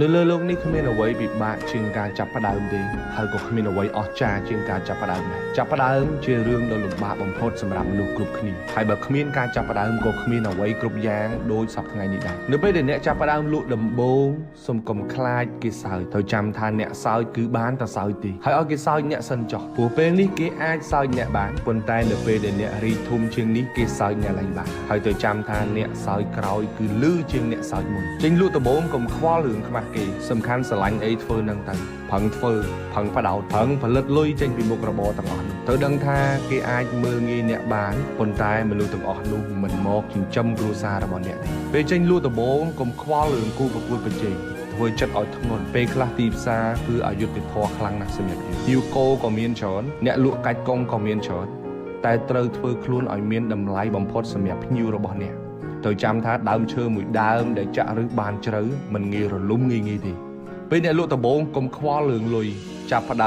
នៅលើโลกនេះគ្មានអ្វីពិបាកជាងការចាប់ផ្ដើមទេហើយក៏គ្មានអ្វីអស្ចារ្យជាងការចាប់ផ្ដើមដែរចាប់ផ្ដើមជារឿងដ៏លំបាកបំផុតសម្រាប់មនុស្សគ្រប់គ្នាហើយបើគ្មានការចាប់ផ្ដើមក៏គ្មានអ្វីគ្រប់យ៉ាងដូចសពថ្ងៃនេះដែរនៅពេលដែលអ្នកចាប់ផ្ដើមលក់ដំបូងសូមកុំខ្លាចគេសើចត្រូវចាំថាអ្នកសើចគឺបានតែសើចទេហើយឲ្យគេសើចអ្នកសិនចុះព្រោះពេលនេះគេអាចសើចអ្នកបានប៉ុន្តែនៅពេលដែលអ្នករីកធំជាងនេះគេសើចអ្នកឡើងបានហើយត្រូវចាំថាអ្នកសើចក្រោយគឺលឺជាងអ្នកសើចមុនចេញលក់ដំបូងកុំខ្វល់រឿងខ្មាស់គេសំខាន់ស្រឡាញ់អីធ្វើនឹងទៅផឹងធ្វើផឹងបដោតផឹងផលិតលុយចេញពីមុខរបរទាំងអស់នោះត្រូវដឹងថាគេអាចមើលងាយអ្នកបានប៉ុន្តែមនុស្សទាំងអស់នោះមិនមកចិញ្ចឹមគ្រួសាររបស់អ្នកទេពេលចេញលក់ដំបូងកុំខ្វល់រឿងគូប្រកួតប្រជែងធ្វើចិត្តឲ្យធ្ងន់ពេលខ្លះទីផ្សារគឺអយុត្តិធម៌ខ្លាំងណាស់សម្រាប់យើងយូកូក៏មានច្រើនអ្នកលក់កាច់កងក៏មានច្រើនតែត្រូវធ្វើខ្លួនឲ្យមានតម្លៃបំផុតសម្រាប់ភ្ញៀវរបស់អ្នកត្រូវចាំថាដើមឈើមួយដើមដែលចាក់ឫសបានជ្រៅមិនងាយរលំងាយទេពេលអ្នកលក់ដំបូងកុំខ្វល់រឿងលុយចាប់ផ្ដើម